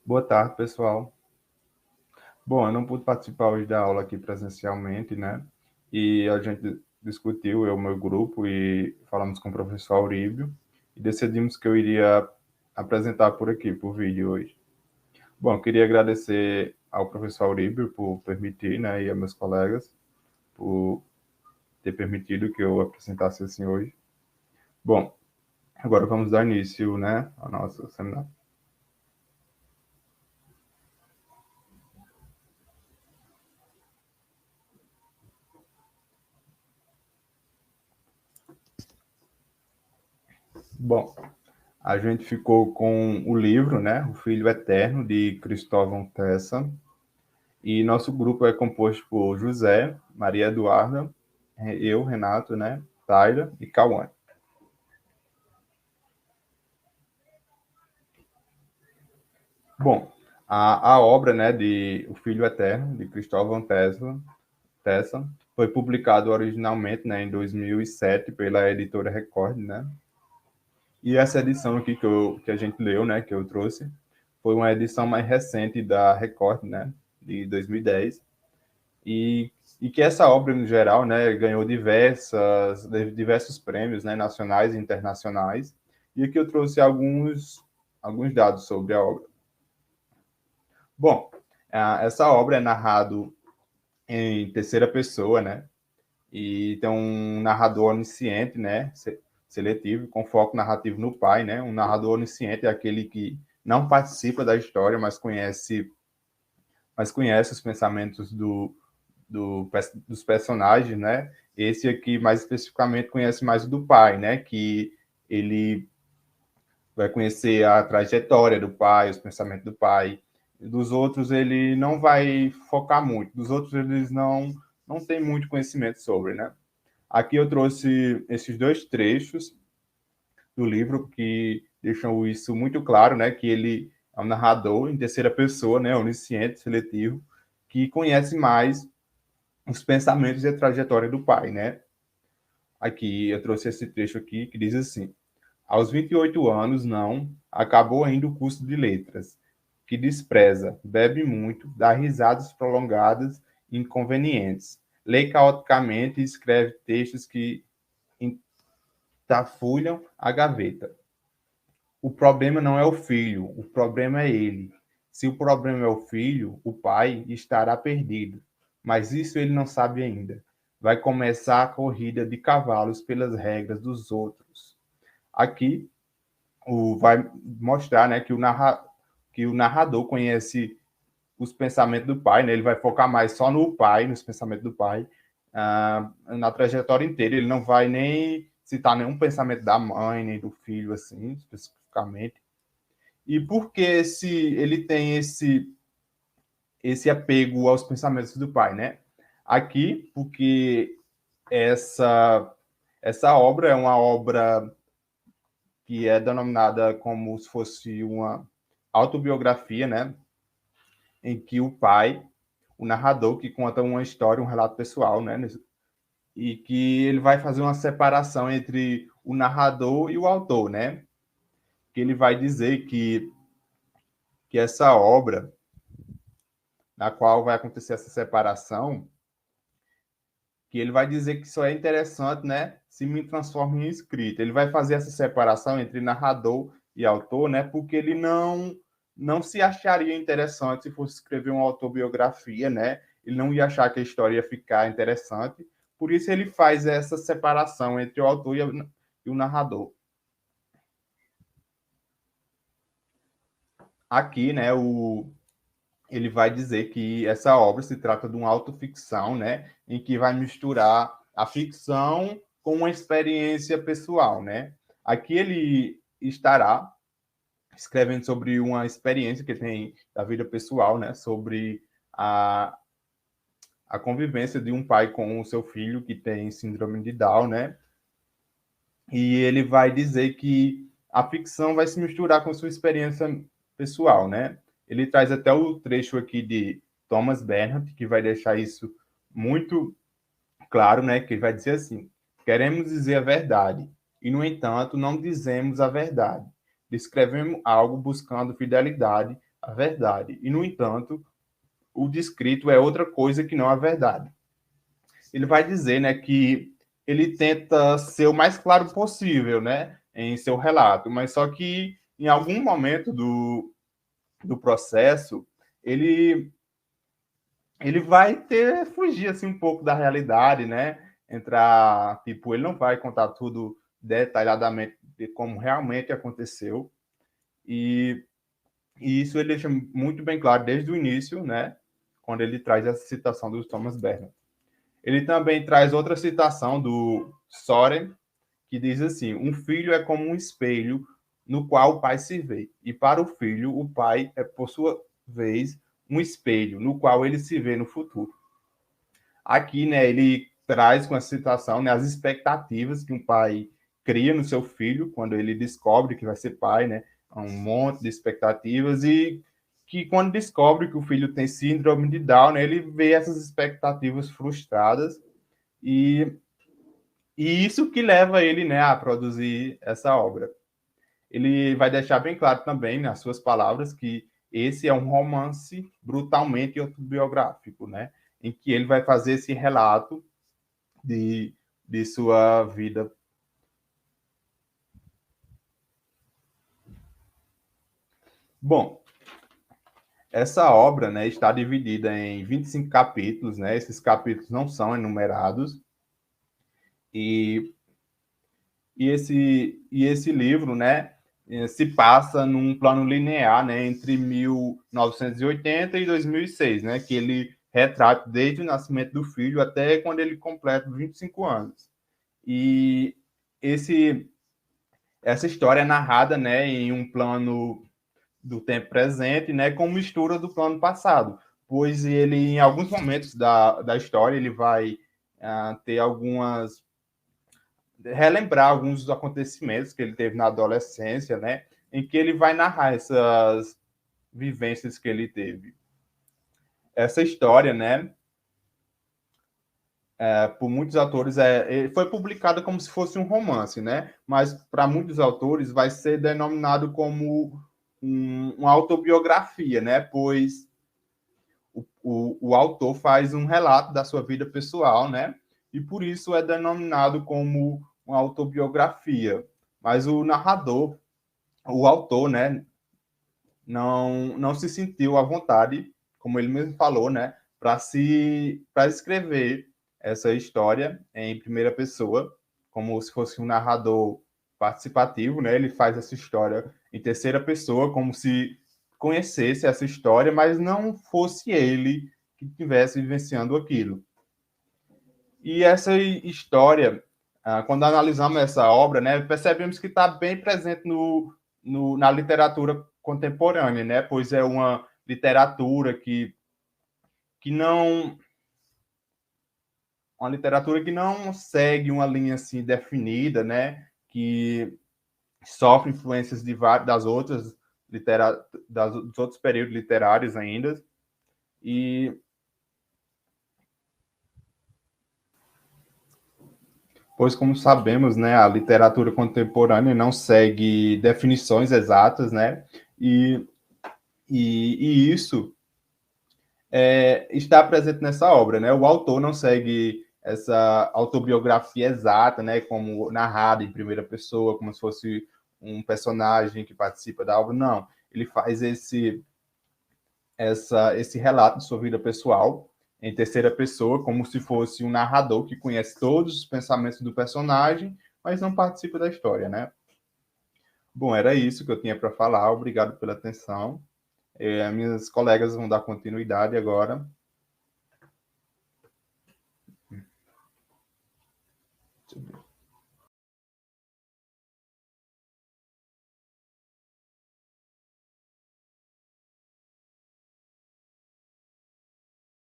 Boa tarde, pessoal. Bom, eu não pude participar hoje da aula aqui presencialmente, né? E a gente discutiu, eu e o meu grupo, e falamos com o professor Auríbio, e decidimos que eu iria apresentar por aqui, por vídeo hoje. Bom, eu queria agradecer ao professor Auríbio por permitir, né, e a meus colegas, por ter permitido que eu apresentasse assim hoje. Bom, agora vamos dar início, né, ao nosso seminário. Bom, a gente ficou com o livro, né, O Filho Eterno, de Cristóvão Tessa, e nosso grupo é composto por José, Maria Eduarda, eu, Renato, né, Taira e Cauã. Bom, a obra, né, de O Filho Eterno, de Cristóvão Tessa, foi publicado originalmente, né, em 2007 pela editora Record, né, e essa edição aqui que a gente leu, né, que eu trouxe, foi uma edição mais recente da Record, né, de 2010, e, e que essa obra, no geral, né, ganhou diversos prêmios, né, nacionais e internacionais, e aqui eu trouxe alguns dados sobre a obra. Bom, essa obra é narrado em terceira pessoa, né, e tem um narrador onisciente, né, seletivo, com foco narrativo no pai, né, um narrador onisciente é aquele que não participa da história, mas conhece os pensamentos dos personagens, né? Esse aqui, mais especificamente, conhece mais o do pai, né? Que ele vai conhecer a trajetória do pai, os pensamentos do pai. Dos outros, ele não vai focar muito. Dos outros, eles não tem muito conhecimento sobre, né? Aqui eu trouxe esses dois trechos do livro que deixam isso muito claro, né? Que ele é um narrador em terceira pessoa, né? Onisciente, seletivo, que conhece mais os pensamentos e a trajetória do pai, né? Aqui eu trouxe esse trecho aqui que diz assim: aos 28 anos, não, acabou ainda o curso de letras, que despreza, bebe muito, dá risadas prolongadas e inconvenientes, lê caoticamente e escreve textos que entafulham a gaveta. O problema não é o filho, o problema é ele. Se o problema é o filho, o pai estará perdido. Mas isso ele não sabe ainda. Vai começar a corrida de cavalos pelas regras dos outros. Aqui vai mostrar, né, que o narrador conhece os pensamentos do pai, né? Ele vai focar mais só no pai, nos pensamentos do pai, na trajetória inteira. Ele não vai nem citar nenhum pensamento da mãe, nem do filho, assim, especificamente. E por que ele tem esse apego aos pensamentos do pai, né? Aqui, porque essa, essa obra é uma obra que é denominada como se fosse uma autobiografia, né? Em que o pai, o narrador, que conta uma história, um relato pessoal, né? E que ele vai fazer uma separação entre o narrador e o autor, né? Que ele vai dizer que essa obra, na qual vai acontecer essa separação, que ele vai dizer que só é interessante, né, se me transforma em escrita. Ele vai fazer essa separação entre narrador e autor, né, porque ele não se acharia interessante se fosse escrever uma autobiografia, né? Ele não ia achar que a história ia ficar interessante. Por isso ele faz essa separação entre o autor e o narrador. Aqui, né, ele vai dizer que essa obra se trata de uma autoficção, né, em que vai misturar a ficção com uma experiência pessoal, né? Aqui ele estará escrevendo sobre uma experiência que tem da vida pessoal, né, sobre a, a convivência de um pai com o seu filho que tem síndrome de Down, né? E ele vai dizer que a ficção vai se misturar com sua experiência pessoal, né? Ele traz até o trecho aqui de Thomas Bernhardt, que vai deixar isso muito claro, né? Que ele vai dizer assim: queremos dizer a verdade, e, no entanto, não dizemos a verdade. Descrevemos algo buscando fidelidade a verdade. E, no entanto, o descrito é outra coisa que não a verdade. Ele vai dizer, né, que ele tenta ser o mais claro possível, né, em seu relato, mas só que em algum momento do processo ele vai ter fugir assim um pouco da realidade, né? Entrar, tipo, ele não vai contar tudo detalhadamente de como realmente aconteceu. E, e isso ele deixa muito bem claro desde o início, né? Quando ele traz essa citação do Thomas Bernhard. Ele também traz outra citação do Soren, que diz assim: um filho é como um espelho no qual o pai se vê. E para o filho, o pai é, por sua vez, um espelho no qual ele se vê no futuro. Aqui, né, ele traz com a citação, né, as expectativas que um pai cria no seu filho quando ele descobre que vai ser pai, né? Um monte de expectativas e que quando descobre que o filho tem síndrome de Down, né, ele vê essas expectativas frustradas e, e isso que leva ele, né, a produzir essa obra. Ele vai deixar bem claro também, nas suas palavras, que esse é um romance brutalmente autobiográfico, né? Em que ele vai fazer esse relato de sua vida. Bom, essa obra, né, está dividida em 25 capítulos, né? Esses capítulos não são enumerados e, esse livro, né, se passa num plano linear, né, entre 1980 e 2006, né, que ele retrata desde o nascimento do filho até quando ele completa 25 anos. E esse essa história é narrada, né, em um plano do tempo presente, né, com mistura do plano passado, pois ele, em alguns momentos da história, ele vai ter algumas relembrar alguns dos acontecimentos que ele teve na adolescência, né, em que ele vai narrar essas vivências que ele teve. Essa história, né, por muitos autores, foi publicada como se fosse um romance, né? Mas para muitos autores vai ser denominado como uma autobiografia, né? Pois o autor faz um relato da sua vida pessoal, né? E por isso é denominado como uma autobiografia. Mas o narrador, o autor, né? Não se sentiu à vontade, como ele mesmo falou, né? Para escrever essa história em primeira pessoa, como se fosse um narrador participativo, né? Ele faz essa história em terceira pessoa, como se conhecesse essa história, mas não fosse ele que estivesse vivenciando aquilo. E essa história, quando analisamos essa obra, né, percebemos que está bem presente na literatura contemporânea, né? Pois é uma literatura que não uma literatura que não segue uma linha assim definida, né? Que sofre influências de das outras dos outros períodos literários ainda. E pois, como sabemos, né, a literatura contemporânea não segue definições exatas, né? E, e isso está presente nessa obra, né? O autor não segue essa autobiografia exata, né, como narrada em primeira pessoa, como se fosse um personagem que participa da obra, não. Ele faz esse relato de sua vida pessoal em terceira pessoa, como se fosse um narrador que conhece todos os pensamentos do personagem, mas não participa da história, né? Bom, era isso que eu tinha para falar. Obrigado pela atenção. Minhas colegas vão dar continuidade agora. Deixa eu ver.